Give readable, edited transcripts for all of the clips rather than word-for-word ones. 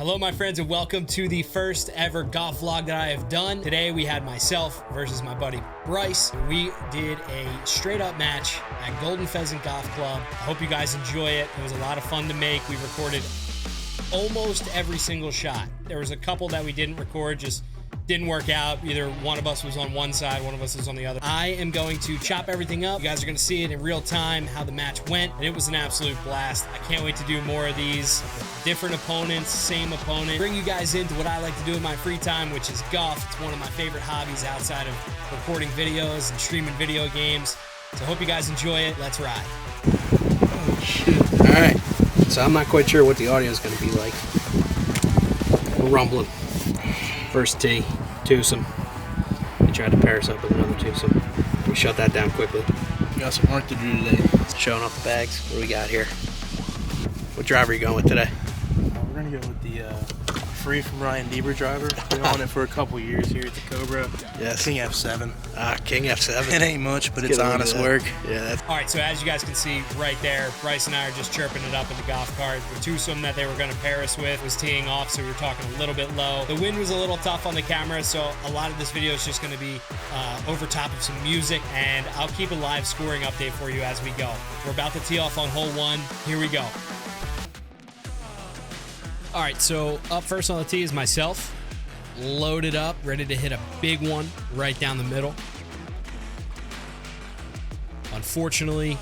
Hello my friends and welcome to the first ever golf vlog that I have done. Today we had myself versus my buddy Bryce. We did a straight up match at Golden Pheasant Golf Club. I hope you guys enjoy it. It was a lot of fun to make. We recorded almost every single shot. There was a couple that we didn't record, just didn't work out. Either one of us was on one side, one of us was on the other. I am going to chop everything up. You guys are going to see it in real time, how the match went, and it was an absolute blast. I can't wait to do more of these. Different opponents, same opponent. Bring you guys into what I like to do in my free time, which is golf. It's one of my favorite hobbies outside of recording videos and streaming video games. So I hope you guys enjoy it. Let's ride. Oh, shit. All right. So I'm not quite sure what the audio is going to be like. We're rumbling. First tee, twosome. He tried to pair us up with another twosome. We shut that down quickly. We got some work to do today. Showing off the bags. What do we got here? What driver are you going with today? We're going to go with the free from Ryan Deaver driver. Been on it for a couple years here at the Cobra. Yes. King F7. King F7. It ain't much, but it's honest work. Yeah. That's All right, so as you guys can see right there, Bryce and I are just chirping it up in the golf cart. The twosome that they were going to pair us with was teeing off, so we were talking a little bit low. The wind was a little tough on the camera, so a lot of this video is just going to be over top of some music, and I'll keep a live scoring update for you as we go. We're about to tee off on hole one. Here we go. All right, so up first on the tee is myself. Loaded up, ready to hit a big one right down the middle. Unfortunately,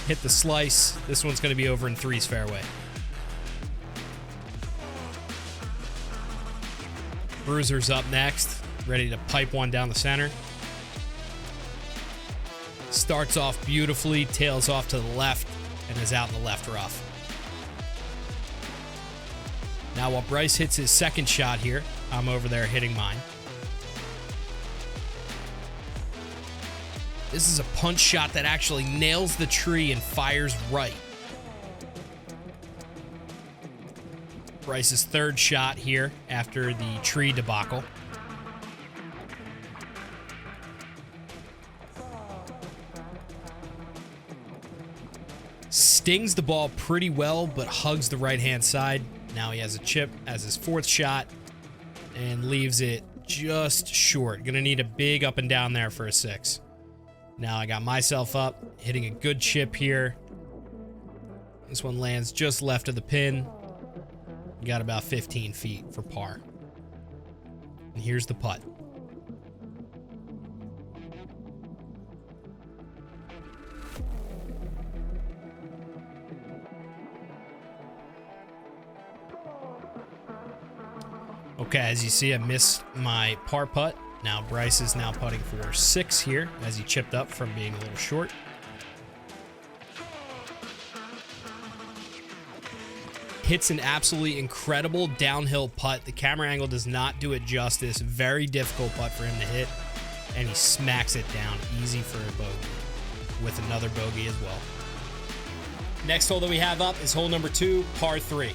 hit the slice. This one's going to be over in three's fairway. Bruiser's up next, ready to pipe one down the center. Starts off beautifully, tails off to the left, and is out in the left rough. Now while Bryce hits his second shot here, I'm over there hitting mine. This is a punch shot that actually nails the tree and fires right. Bryce's third shot here after the tree debacle. Stings the ball pretty well, but hugs the right-hand side. Now he has a chip as his fourth shot and leaves it just short. Gonna need a big up and down there for a six. Now I got myself up, hitting a good chip here. This one lands just left of the pin. Got about 15 feet for par. And here's the putt. Okay, as you see, I missed my par putt. Now Bryce is now putting for six here as he chipped up from being a little short. Hits an absolutely incredible downhill putt. The camera angle does not do it justice. Very difficult putt for him to hit, and he smacks it down easy for a bogey with another bogey as well. Next hole that we have up is hole number 2, par 3.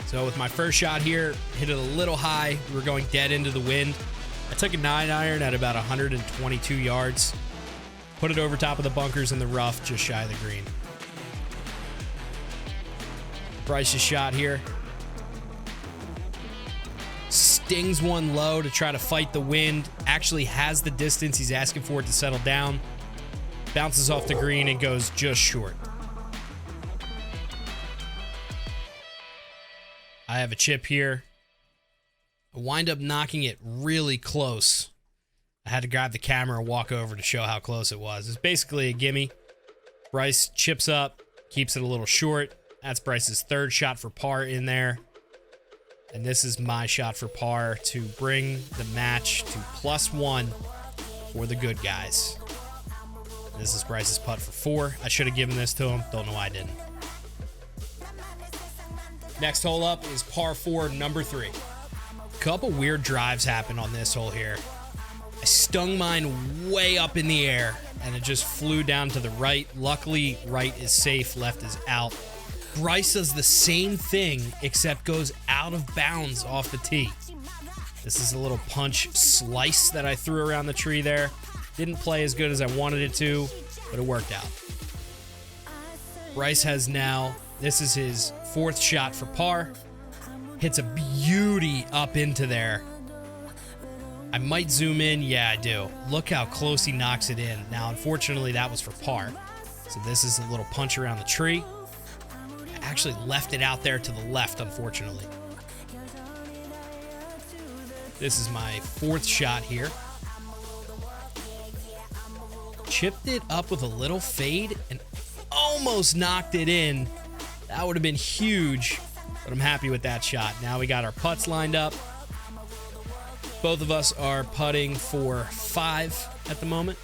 So with my first shot here, hit it a little high. We were going dead into the wind. I took a 9-iron at about 122 yards. Put it over top of the bunkers in the rough, just shy of the green. Bryce's shot here. Stings one low to try to fight the wind. Actually has the distance he's asking for it to settle down. Bounces off the green and goes just short. I have a chip here. I wind up knocking it really close. I had to grab the camera and walk over to show how close it was. It's basically a gimme. Bryce chips up, keeps it a little short. That's Bryce's third shot for par in there. And this is my shot for par to bring the match to +1 for the good guys. This is Bryce's putt for 4. I should have given this to him. Don't know why I didn't. Next hole up is par 4, number 3. Couple weird drives happened on this hole here. I stung mine way up in the air, and it just flew down to the right. Luckily, right is safe, left is out. Bryce does the same thing, except goes out of bounds off the tee. This is a little punch slice that I threw around the tree there. Didn't play as good as I wanted it to, but it worked out. Bryce has now This is his fourth shot for par. Hits a beauty up into there. I might zoom in. Yeah, I do. Look how close he knocks it in. Now, unfortunately, that was for par. So this is a little punch around the tree. I actually left it out there to the left, unfortunately. This is my fourth shot here. Chipped it up with a little fade and almost knocked it in. That would have been huge, but I'm happy with that shot. Now we got our putts lined up. Both of us are putting for 5 at the moment.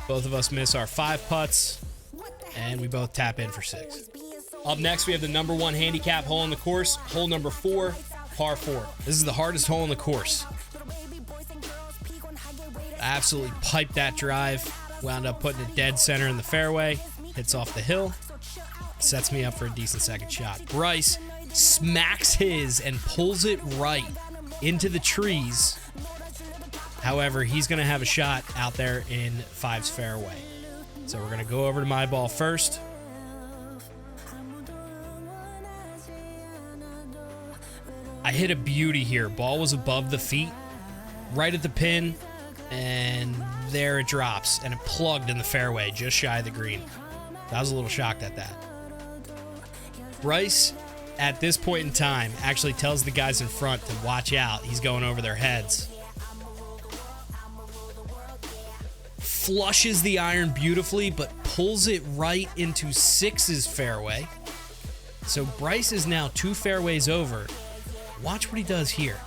Both of us miss our 5 putts, and we both tap in for 6. Up next, we have the number 1 handicap hole in the course, hole number 4, par 4. This is the hardest hole in the course. I absolutely piped that drive. Wound up putting it dead center in the fairway. Hits off the hill. Sets me up for a decent second shot. Bryce smacks his and pulls it right into the trees. However, he's going to have a shot out there in 5's fairway. So we're going to go over to my ball first. I hit a beauty here. Ball was above the feet, right at the pin, and there it drops, and it plugged in the fairway just shy of the green. I was a little shocked at that. Bryce, at this point in time, actually tells the guys in front to watch out. He's going over their heads. Flushes the iron beautifully, but pulls it right into 6's fairway. So Bryce is now 2 fairways over. Watch what he does here.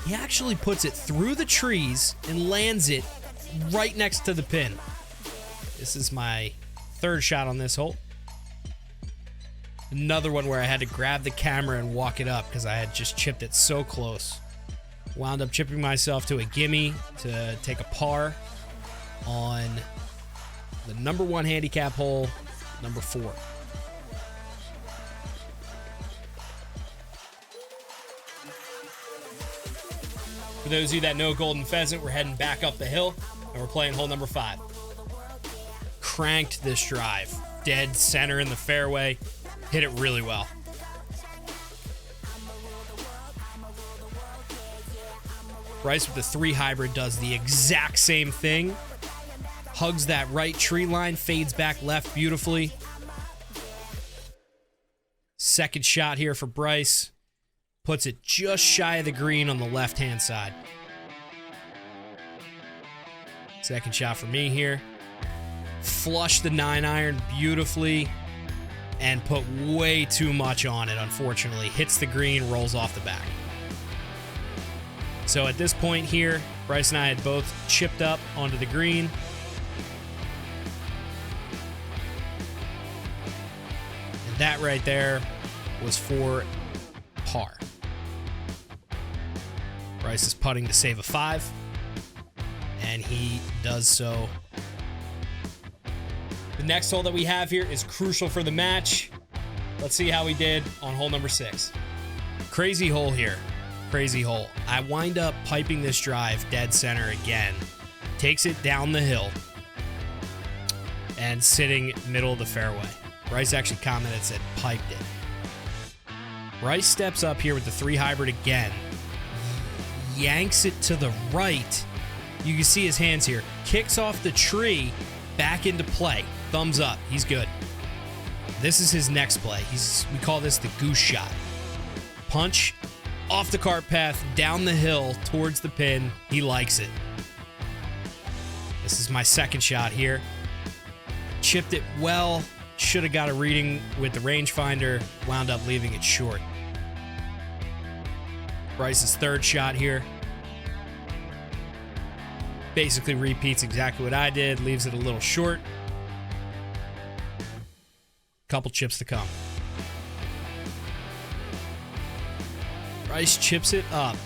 He actually puts it through the trees and lands it right next to the pin. This is my 3rd shot on this hole. Another one where I had to grab the camera and walk it up because I had just chipped it so close. Wound up chipping myself to a gimme to take a par on the number 1 handicap hole, number 4. For those of you that know Golden Pheasant, we're heading back up the hill, and we're playing hole number 5. Cranked this drive. Dead center in the fairway. Hit it really well. Bryce with the 3 hybrid does the exact same thing. Hugs that right tree line, fades back left beautifully. Second shot here for Bryce. Puts it just shy of the green on the left-hand side. Second shot for me here. Flush the 9-iron beautifully and put way too much on it, unfortunately. Hits the green, rolls off the back. So at this point here, Bryce and I had both chipped up onto the green. And that right there was for par. Bryce is putting to save a 5, and he does so. The next hole that we have here is crucial for the match. Let's see how we did on hole number 6. Crazy hole here. Crazy hole. I wind up piping this drive dead center again. Takes it down the hill and sitting middle of the fairway. Bryce actually commented, said piped it. Bryce steps up here with the 3 hybrid again. Yanks it to the right. You can see his hands here. Kicks off the tree, back into play. Thumbs up. He's good. This is his next play. We call this the goose shot. Punch off the cart path, down the hill towards the pin. He likes it. This is my second shot here. Chipped it well. Should have got a reading with the rangefinder. Wound up leaving it short. Bryce's 3rd shot here. Basically repeats exactly what I did. Leaves it a little short. Couple chips to come. Bryce chips it up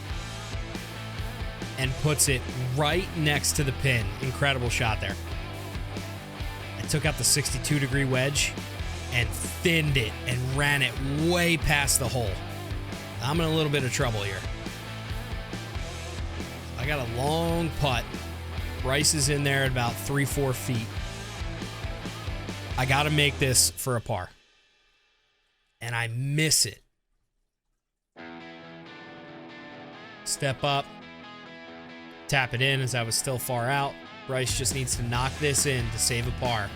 and puts it right next to the pin. Incredible shot there. I took out the 62-degree wedge and thinned it and ran it way past the hole. I'm in a little bit of trouble here. I got a long putt Bryce is in there at about 3-4 feet. I got to make this for a par. And I miss it. Step up. Tap it in as I was still far out. Bryce just needs to knock this in to save a par.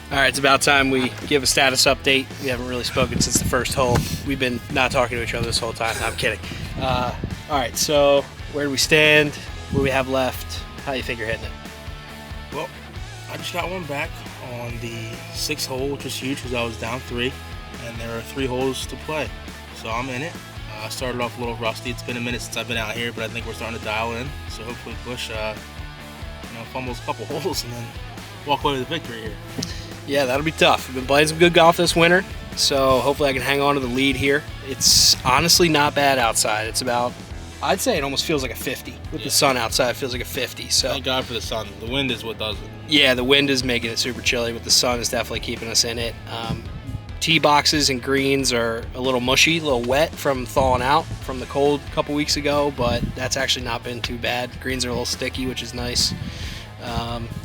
All right, it's about time we give a status update. We haven't really spoken since the first hole. We've been not talking to each other this whole time. No, I'm kidding. All right, so where do we stand? What do we have left? How do you think you're hitting it? Well, I just got one back on the 6th hole, which was huge because I was down 3, and there are 3 holes to play. So I'm in it. I started off a little rusty. It's been a minute since I've been out here, but I think we're starting to dial in. So hopefully Bush, fumbles a couple holes and then walk away with a victory here. Yeah, that'll be tough. We've been playing some good golf this winter, so hopefully I can hang on to the lead here. It's honestly not bad outside. It's about, I'd say it almost feels like a 50. With the sun outside, it feels like a 50. So thank God for the sun. The wind is what does it. Yeah, the wind is making it super chilly, but the sun is definitely keeping us in it. Tee boxes and greens are a little mushy, a little wet from thawing out from the cold a couple weeks ago, but that's actually not been too bad. Greens are a little sticky, which is nice.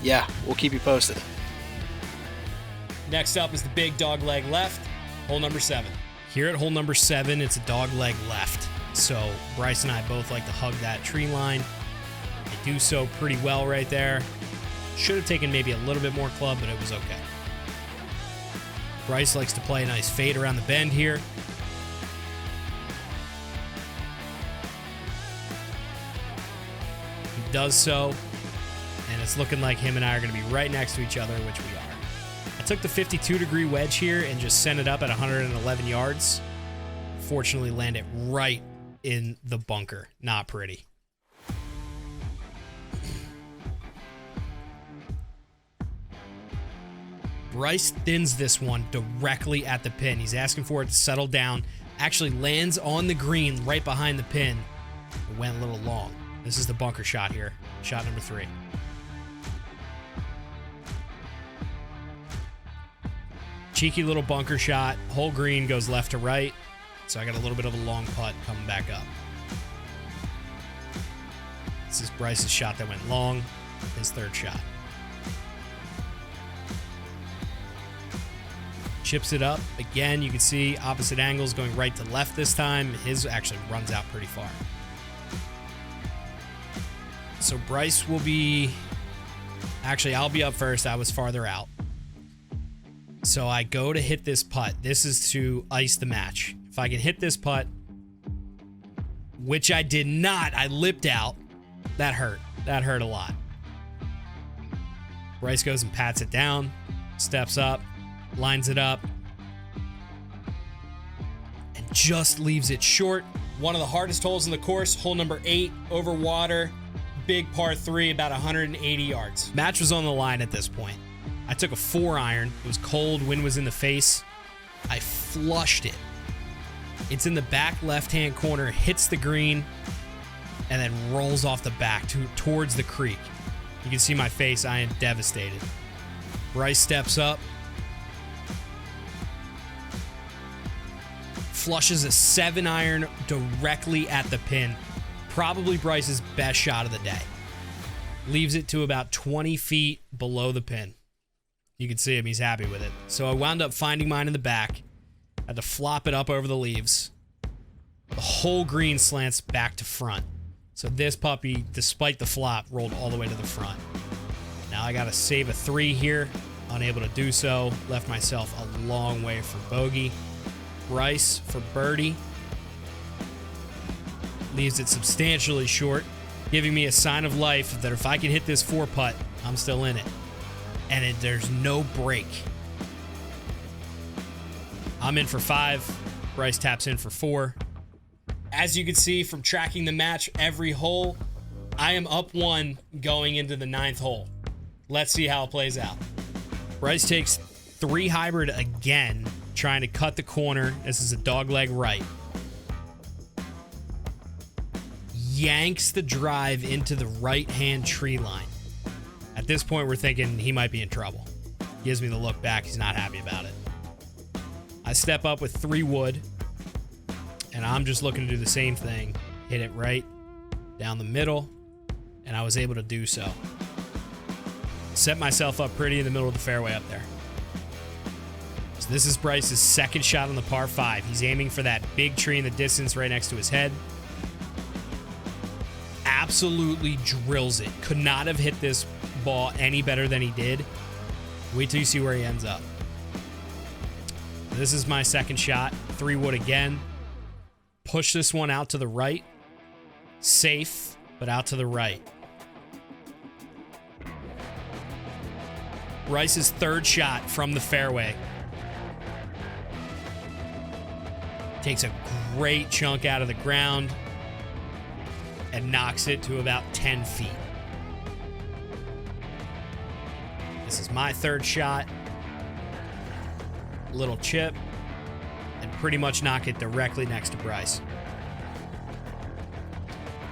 Yeah, we'll keep you posted. Next up is the big dog leg left, hole number 7. Here at hole number 7, it's a dog leg left. So Bryce and I both like to hug that tree line. They do so pretty well right there. Should have taken maybe a little bit more club, but it was okay. Bryce likes to play a nice fade around the bend here. He does so, and it's looking like him and I are going to be right next to each other, which we are. I took the 52-degree wedge here and just sent it up at 111 yards. Fortunately, landed right in the bunker. Not pretty. Bryce thins this one directly at the pin. He's asking for it to settle down. Actually lands on the green right behind the pin. It went a little long. This is the bunker shot here. Shot number 3. Cheeky little bunker shot. Whole green goes left to right. So I got a little bit of a long putt coming back up. This is Bryce's shot that went long. His 3rd shot. Chips it up. Again, you can see opposite angles going right to left this time. His actually runs out pretty far. So Bryce will be... Actually, I'll be up first. I was farther out. So I go to hit this putt. This is to ice the match. If I can hit this putt, which I did not, I lipped out. That hurt. That hurt a lot. Bryce goes and pats it down, steps up, lines it up, and just leaves it short. One of the hardest holes in the course, hole number 8, over water, big par 3, about 180 yards. Match was on the line at this point. I took a 4-iron. It was cold, wind was in the face. I flushed it. It's in the back left-hand corner, hits the green, and then rolls off the back towards the creek. You can see my face. I am devastated. Bryce steps up, flushes a 7-iron directly at the pin. Probably Bryce's best shot of the day. Leaves it to about 20 feet below the pin. You can see him. He's happy with it. So I wound up finding mine in the back. Had to flop it up over the leaves. The whole green slants back to front. So this puppy, despite the flop, rolled all the way to the front. Now I got to save a 3 here. Unable to do so. Left myself a long way for bogey. Bryce for birdie. Leaves it substantially short, giving me a sign of life that if I can hit this 4-putt, I'm still in it. And there's no break. I'm in for 5. Bryce taps in for 4. As you can see from tracking the match every hole, I am up 1 going into the 9th hole. Let's see how it plays out. Bryce takes 3 hybrid again, trying to cut the corner. This is a dogleg right. Yanks the drive into the right-hand tree line. At this point, we're thinking he might be in trouble. Gives me the look back. He's not happy about it. I step up with 3 wood, and I'm just looking to do the same thing. Hit it right down the middle. and I was able to do so. Set myself up pretty in the middle of the fairway up there. So this is Bryce's second shot on the par 5. He's aiming for that big tree in the distance right next to his head. Absolutely drills it. Could not have hit this ball any better than he did. Wait till you see where he ends up. This is my second shot. 3-wood again. Push this one out to the right. Safe, but out to the right. Bryce's third shot from the fairway. Takes a great chunk out of the ground and knocks it to about 10 feet. This is my third shot. Little chip, and pretty much knock it directly next to Bryce.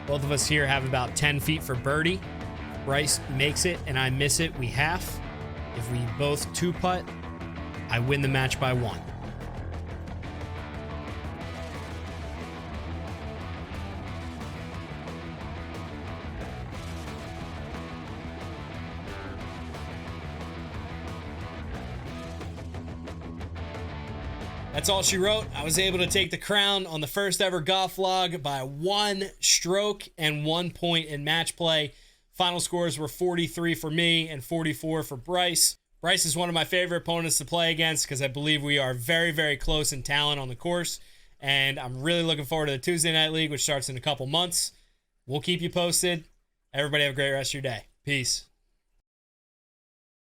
Both of us here have about 10 feet for birdie. Bryce makes it and I miss it. We half. If we both 2-putt, I win the match by 1. That's all she wrote. I was able to take the crown on the first ever golf vlog by 1 stroke and 1 point in match play. Final scores were 43 for me and 44 for Bryce. Bryce is one of my favorite opponents to play against because I believe we are very, very close in talent on the course. And I'm really looking forward to the Tuesday Night League, which starts in a couple months. We'll keep you posted. Everybody have a great rest of your day. Peace.